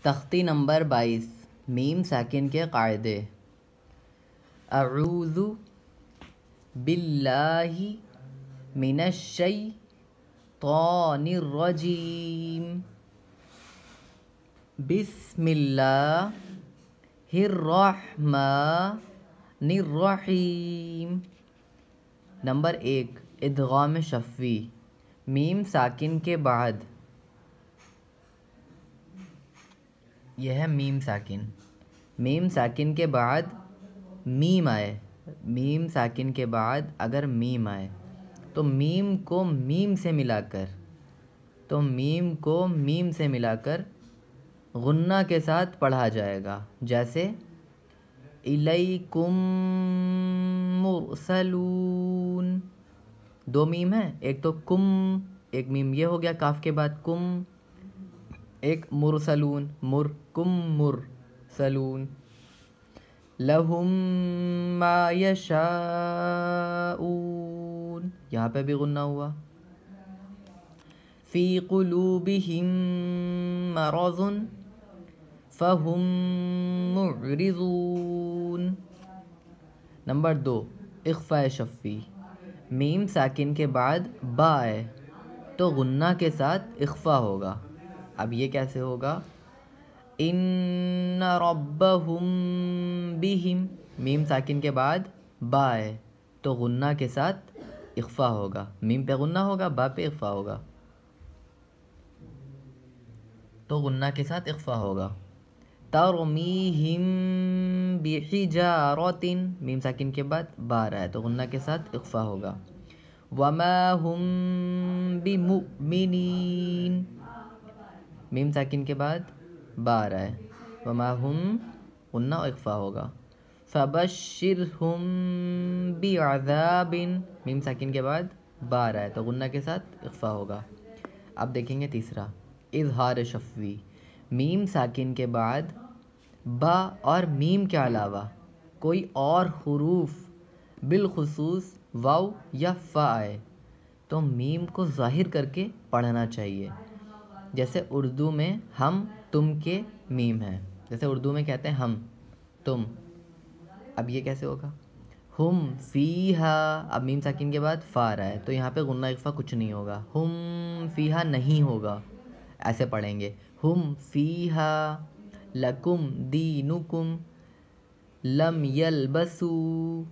تختی نمبر 22 میم ساکن کے قاعدے۔ اعوذ باللہ من الشیطان الرجیم بسم اللہ الرحمن الرحیم۔ نمبر 1 ادغام شفوی۔ میم ساکن کے بعد، یہ ہے میم ساکن، میم ساکن کے بعد میم آئے، میم ساکن کے بعد اگر میم آئے تو میم کو میم سے ملا کر غنہ کے ساتھ پڑھا جائے گا، جیسے الیکم مرسلون، 2 میم ہیں، ایک تو کم، ایک میم یہ ہو گیا کاف کے بعد کم، ایک مرسلون کم مرسلون۔ لہم ما یشاءون، یہاں پہ بھی غنہ ہوا۔ فی قلوبہم مرض فہم معرضون۔ نمبر 2 اخفاء شفوی۔ میم ساکن کے بعد با ہے تو غنہ کے ساتھ اخفاء ہوگا۔ اب یہ کیسے ہوگا؟ ان ربہم بہم، میم ساکن کے بعد با ہے تو غنہ کے ساتھ اخفاء ہوگا، میم پہ غنہ ہوگا، با پہ اخفاء ہوگا، تو غنہ کے ساتھ اخفاء ہوگا۔ ترمیہم بحجارۃ، میم ساکن کے بعد با رہا ہے تو غنہ کے ساتھ اخفاء ہوگا۔ وما ہم بمؤمنین، میم ساکن کے بعد با رہا ہے، وما ہم غنہ و اخفاء ہوگا۔ فبشرہم بعذاب، میم ساکن کے بعد با رہا ہے تو غنہ کے ساتھ اخفاء ہوگا۔ اب دیکھیں گے تیسرا اظہار شفوی۔ میم ساکن کے بعد با اور میم کے علاوہ کوئی اور حروف بالخصوص واو یا فا آئے تو میم کو ظاہر کر کے پڑھنا چاہیے، جیسے اردو میں ہم تم کے میم ہے، جیسے اردو میں کہتے ہیں ہم تم، اب یہ کیسے ہوگا؟ ہم فیہا، اب میم ساکن کے بعد فا رہا ہے تو یہاں پہ غنہ اخفا کچھ نہیں ہوگا، ہم فیہا نہیں ہوگا، ایسے پڑھیں گے ہم فیہا لکم دینکم لم یلبسوا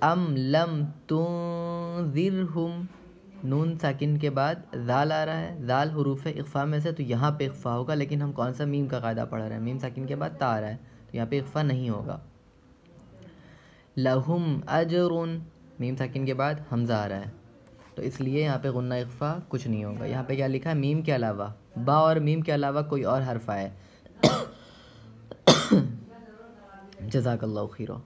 ام لم تنذرہم، نون ساکن کے بعد ذال آ رہا ہے، ذال حروف اخفا میں سے تو یہاں پہ اخفا ہوگا، لیکن ہم کون سا میم کا قاعدہ پڑھ رہے ہیں؟ میم ساکن کے بعد تا آ رہا ہے تو یہاں پہ اخفا نہیں ہوگا۔ لہم اجر، میم ساکن کے بعد حمزہ آ رہا ہے تو اس لیے یہاں پہ غنہ اخفا کچھ نہیں ہوگا۔ یہاں پہ کیا لکھا ہے؟ میم کے علاوہ، با اور میم کے علاوہ کوئی اور حرف آئے۔ جزاک اللہ خیرہ۔